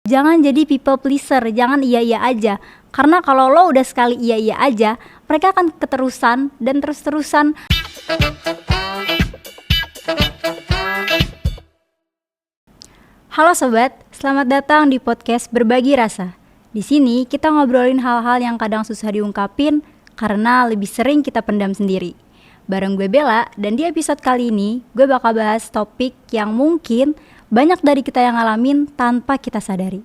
Jangan jadi people pleaser, jangan iya-iya aja. Karena kalau lo udah sekali iya-iya aja, mereka akan keterusan dan terus-terusan. Halo sobat, selamat datang di podcast Berbagi Rasa. Di sini kita ngobrolin hal-hal yang kadang susah diungkapin karena lebih sering kita pendam sendiri. Bareng gue Bella, dan di episode kali ini gue bakal bahas topik yang mungkin banyak dari kita yang ngalamin tanpa kita sadari.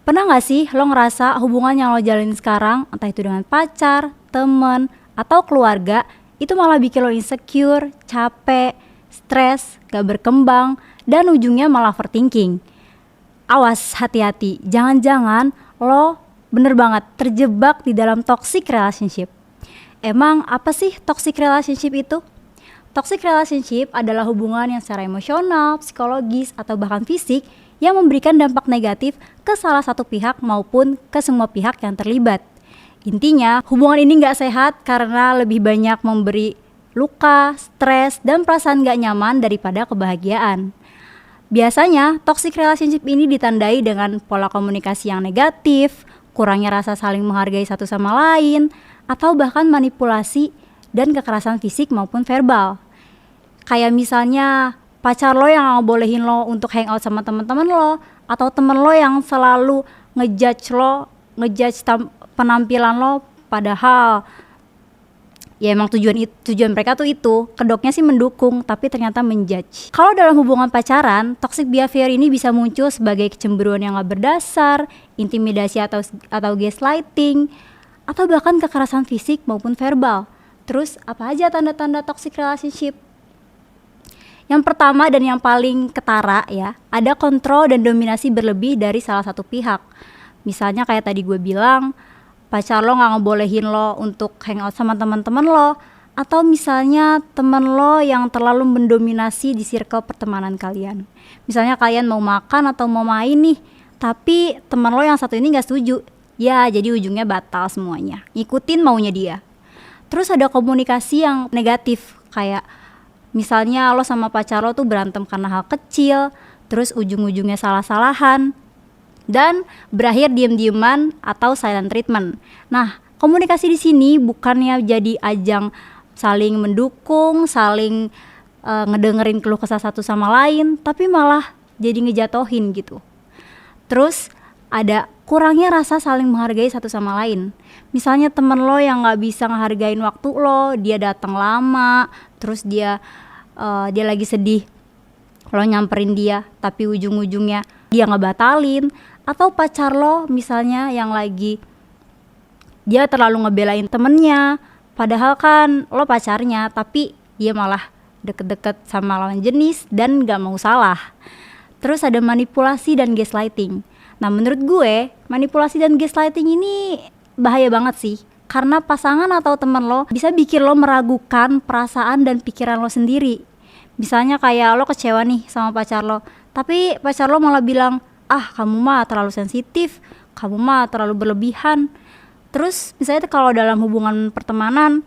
Pernah gak sih lo ngerasa hubungan yang lo jalanin sekarang, entah itu dengan pacar, temen, atau keluarga, itu malah bikin lo insecure, capek, stres, gak berkembang, dan ujungnya malah overthinking? Awas, hati-hati, jangan-jangan lo bener banget terjebak di dalam toxic relationship. Emang apa sih toxic relationship itu? Toxic relationship adalah hubungan yang secara emosional, psikologis, atau bahkan fisik yang memberikan dampak negatif ke salah satu pihak maupun ke semua pihak yang terlibat. Intinya, hubungan ini gak sehat karena lebih banyak memberi luka, stres, dan perasaan gak nyaman daripada kebahagiaan. Biasanya, toxic relationship ini ditandai dengan pola komunikasi yang negatif, kurangnya rasa saling menghargai satu sama lain, atau bahkan manipulasi dan kekerasan fisik maupun verbal. Kayak misalnya pacar lo yang gak bolehin lo untuk hangout sama teman-teman lo, atau temen lo yang selalu ngejudge penampilan lo, padahal ya emang tujuan mereka tuh itu, kedoknya sih mendukung tapi ternyata menjudge. Kalau dalam hubungan pacaran, toxic behavior ini bisa muncul sebagai kecemburuan yang gak berdasar, intimidasi atau gaslighting, atau bahkan kekerasan fisik maupun verbal. Terus apa aja tanda-tanda toxic relationship? Yang pertama dan yang paling ketara ya, ada kontrol dan dominasi berlebih dari salah satu pihak. Misalnya kayak tadi gue bilang, pacar lo gak ngebolehin lo untuk hangout sama teman-teman lo, atau misalnya teman lo yang terlalu mendominasi di circle pertemanan kalian. Misalnya kalian mau makan atau mau main nih, tapi teman lo yang satu ini gak setuju. Ya jadi ujungnya batal semuanya, ngikutin maunya dia. Terus ada komunikasi yang negatif, kayak misalnya lo sama pacar lo tuh berantem karena hal kecil, terus ujung-ujungnya salah-salahan, dan berakhir diem-dieman atau silent treatment. Nah, komunikasi di sini bukannya jadi ajang saling mendukung, saling ngedengerin keluh kesah satu sama lain, tapi malah jadi ngejatohin gitu. Terus ada kurangnya rasa saling menghargai satu sama lain. Misalnya temen lo yang gak bisa ngehargain waktu lo, dia datang lama, terus dia lagi sedih, lo nyamperin dia, tapi ujung-ujungnya dia ngebatalin. Atau pacar lo misalnya yang lagi dia terlalu ngebelain temennya, padahal kan lo pacarnya, tapi dia malah deket-deket sama lawan jenis dan gak mau salah. Terus ada manipulasi dan gaslighting. Nah menurut gue, manipulasi dan gaslighting ini bahaya banget sih, karena pasangan atau temen lo bisa bikin lo meragukan perasaan dan pikiran lo sendiri. Misalnya kayak lo kecewa nih sama pacar lo, tapi pacar lo malah bilang, kamu mah terlalu sensitif, kamu mah terlalu berlebihan. Terus misalnya kalau dalam hubungan pertemanan,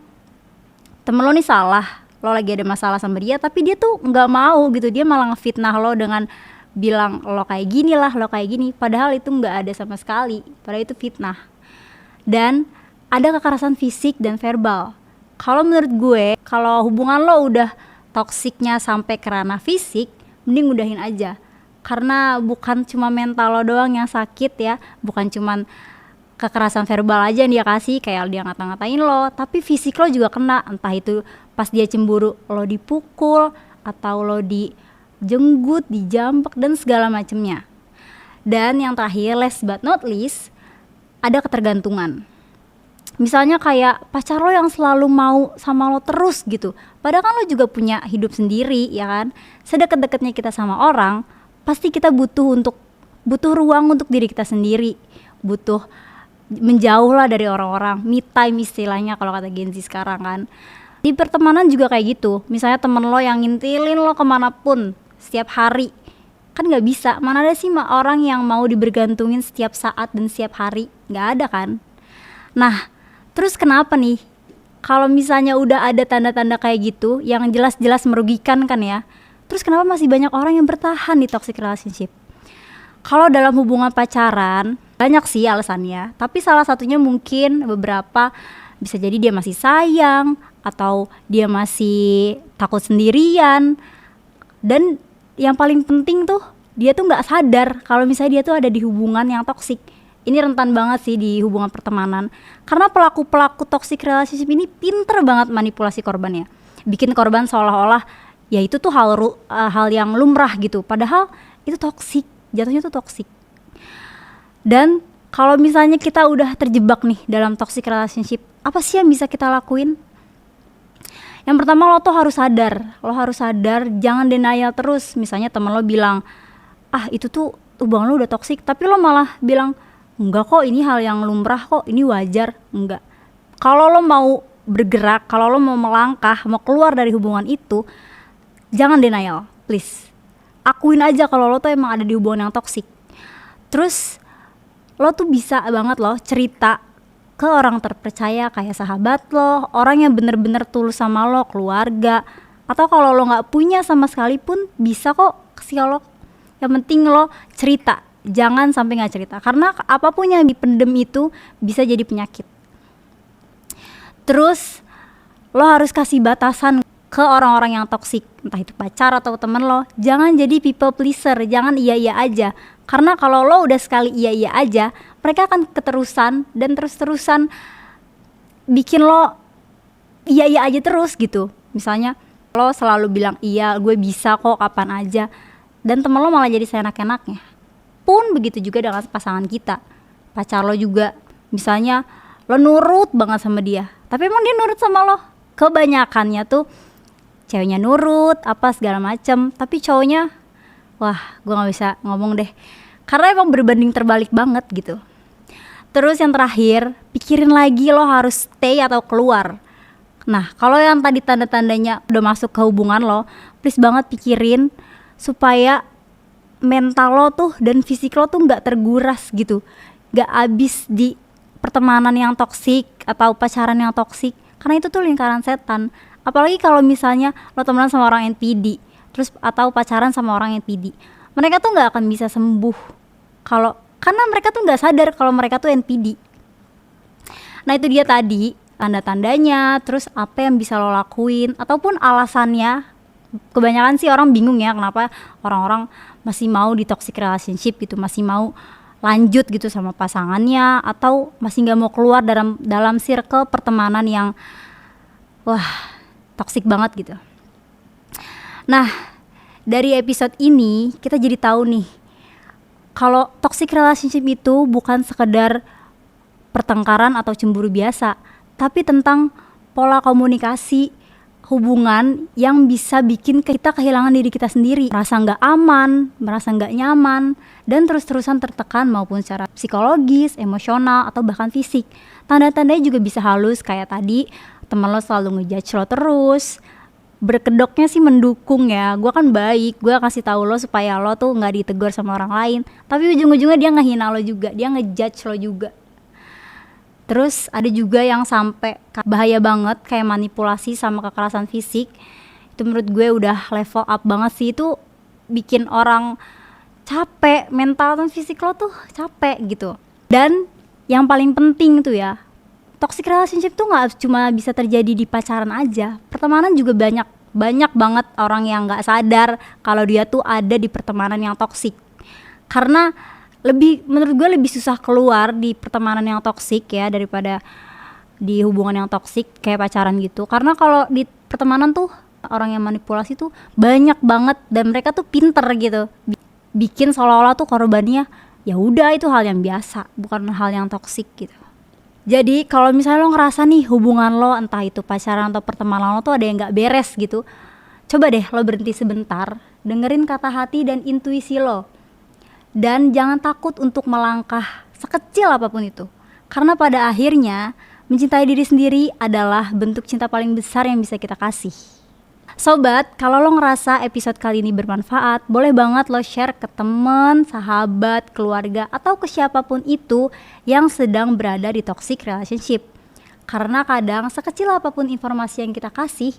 temen lo nih salah, lo lagi ada masalah sama dia, tapi dia tuh gak mau gitu, dia malah ngefitnah lo dengan bilang lo kayak gini lah, lo kayak gini, padahal itu gak ada sama sekali, padahal itu fitnah. Dan ada kekerasan fisik dan verbal. Kalau menurut gue, kalau hubungan lo udah toksiknya sampai ke ranah fisik, mending udahin aja. Karena bukan cuma mental lo doang yang sakit ya, bukan cuma kekerasan verbal aja yang dia kasih, kayak dia ngata-ngatain lo, tapi fisik lo juga kena. Entah itu pas dia cemburu lo dipukul, atau lo dijenggut, dijambak, dan segala macemnya. Dan yang terakhir, last but not least, ada ketergantungan. Misalnya kayak pacar lo yang selalu mau sama lo terus gitu, padahal kan lo juga punya hidup sendiri ya kan. Sedekat-dekatnya kita sama orang, pasti kita butuh ruang untuk diri kita sendiri, butuh menjauh lah dari orang-orang, me time istilahnya kalau kata Gen Z sekarang kan. Di pertemanan juga kayak gitu, misalnya temen lo yang ngintilin lo kemanapun setiap hari, kan gak bisa, mana ada sih orang yang mau dibergantungin setiap saat dan setiap hari, gak ada kan. Nah terus kenapa nih kalau misalnya udah ada tanda-tanda kayak gitu yang jelas-jelas merugikan kan ya, terus kenapa masih banyak orang yang bertahan di toxic relationship? Kalau dalam hubungan pacaran banyak sih alasannya, tapi salah satunya mungkin beberapa bisa jadi dia masih sayang atau dia masih takut sendirian, dan yang paling penting tuh dia tuh nggak sadar kalau misalnya dia tuh ada di hubungan yang toksik. Ini rentan banget sih di hubungan pertemanan, karena pelaku-pelaku toxic relationship ini pinter banget manipulasi korbannya, bikin korban seolah-olah ya itu tuh hal yang lumrah gitu, padahal itu toksik, jatuhnya tuh toksik. Dan kalau misalnya kita udah terjebak nih dalam toxic relationship, apa sih yang bisa kita lakuin? Yang pertama, lo harus sadar, jangan denial terus. Misalnya temen lo bilang, ah itu tuh hubungan lo udah toksik, tapi lo malah bilang, enggak kok, ini hal yang lumrah kok, ini wajar. Enggak. Kalau lo mau bergerak, kalau lo mau melangkah, mau keluar dari hubungan itu, jangan denial, please. Akuin aja kalau lo tuh emang ada di hubungan yang toksik. Terus lo tuh bisa banget lo cerita ke orang terpercaya kayak sahabat lo, orang yang bener-bener tulus sama lo, keluarga, atau kalau lo nggak punya sama sekali pun bisa kok ke psikolog. Yang penting lo cerita, jangan sampai nggak cerita, karena apapun yang dipendem itu bisa jadi penyakit. Terus lo harus kasih batasan ke orang-orang yang toksik, entah itu pacar atau temen lo. Jangan jadi people pleaser, jangan iya-iya aja, karena kalau lo udah sekali iya-iya aja, mereka akan keterusan dan terus-terusan bikin lo iya-iya aja terus gitu. Misalnya lo selalu bilang iya, gue bisa kok kapan aja, dan temen lo malah jadi seenak-enaknya. Pun begitu juga dengan pasangan kita, pacar lo juga. Misalnya lo nurut banget sama dia, tapi emang dia nurut sama lo? Kebanyakannya tuh ceweknya nurut apa segala macem, tapi cowoknya wah gue gak bisa ngomong deh, karena emang berbanding terbalik banget gitu. Terus yang terakhir, pikirin lagi lo harus stay atau keluar. Nah kalau yang tadi tanda-tandanya udah masuk ke hubungan lo, please banget pikirin supaya mental lo tuh dan fisik lo tuh gak terguras gitu, gak abis di pertemanan yang toksik atau pacaran yang toksik, karena itu tuh lingkaran setan. Apalagi kalau misalnya lo temenan sama orang NPD, terus atau pacaran sama orang NPD, mereka tuh nggak akan bisa sembuh karena mereka tuh nggak sadar kalau mereka tuh NPD. Nah itu dia tadi tanda-tandanya, terus apa yang bisa lo lakuin ataupun alasannya. Kebanyakan sih orang bingung ya kenapa orang-orang masih mau di toxic relationship gitu, masih mau lanjut gitu sama pasangannya, atau masih nggak mau keluar dalam circle pertemanan yang wah toxic banget gitu. Nah dari episode ini kita jadi tahu nih kalau toxic relationship itu bukan sekedar pertengkaran atau cemburu biasa, tapi tentang pola komunikasi hubungan yang bisa bikin kita kehilangan diri kita sendiri, merasa nggak aman, merasa nggak nyaman, dan terus-terusan tertekan maupun secara psikologis, emosional, atau bahkan fisik. Tanda-tandanya juga bisa halus kayak tadi, teman lo selalu ngejudge lo terus, berkedoknya sih mendukung ya, gue kan baik, gue kasih tahu lo supaya lo tuh nggak ditegur sama orang lain, tapi ujung-ujungnya dia ngehina lo juga, dia ngejudge lo juga. Terus ada juga yang sampai bahaya banget kayak manipulasi sama kekerasan fisik. Itu menurut gue udah level up banget sih, itu bikin orang capek, mental dan fisik lo tuh capek gitu. Dan yang paling penting tuh ya, toxic relationship tuh gak cuma bisa terjadi di pacaran aja, pertemanan juga banyak banget orang yang gak sadar kalau dia tuh ada di pertemanan yang toxic. Karena menurut gue lebih susah keluar di pertemanan yang toksik ya daripada di hubungan yang toksik kayak pacaran gitu. Karena kalau di pertemanan tuh orang yang manipulasi tuh banyak banget dan mereka tuh pinter gitu, bikin seolah-olah tuh korbannya ya udah itu hal yang biasa, bukan hal yang toksik gitu. Jadi kalau misalnya lo ngerasa nih hubungan lo entah itu pacaran atau pertemanan lo tuh ada yang nggak beres gitu, coba deh lo berhenti sebentar, dengerin kata hati dan intuisi lo. Dan jangan takut untuk melangkah sekecil apapun itu, karena pada akhirnya mencintai diri sendiri adalah bentuk cinta paling besar yang bisa kita kasih. Sobat, kalau lo ngerasa episode kali ini bermanfaat, boleh banget lo share ke teman, sahabat, keluarga, atau ke siapapun itu yang sedang berada di toxic relationship. Karena kadang sekecil apapun informasi yang kita kasih,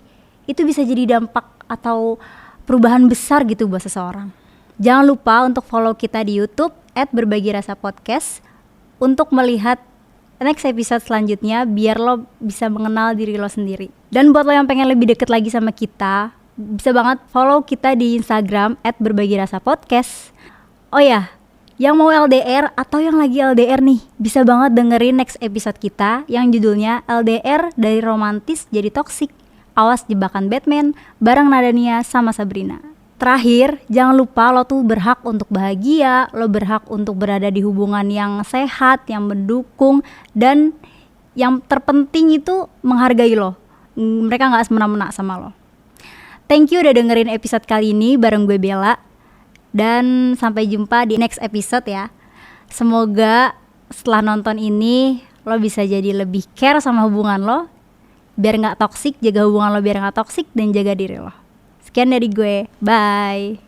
itu bisa jadi dampak atau perubahan besar gitu buat seseorang. Jangan lupa untuk follow kita di YouTube @berbagirasapodcast untuk melihat next episode selanjutnya biar lo bisa mengenal diri lo sendiri. Dan buat lo yang pengen lebih deket lagi sama kita, bisa banget follow kita di Instagram @berbagirasapodcast. Oh ya, yang mau LDR atau yang lagi LDR nih, bisa banget dengerin next episode kita yang judulnya LDR dari romantis jadi toksik. Awas jebakan Batman bareng Nadania sama Sabrina. Terakhir, jangan lupa lo tuh berhak untuk bahagia, lo berhak untuk berada di hubungan yang sehat, yang mendukung, dan yang terpenting itu menghargai lo. Mereka gak semena-mena sama lo. Thank you udah dengerin episode kali ini bareng gue Bella. Dan sampai jumpa di next episode ya. Semoga setelah nonton ini lo bisa jadi lebih care sama hubungan lo, biar gak toksik, jaga hubungan lo biar gak toksik, dan jaga diri lo. Sekian dari gue, bye.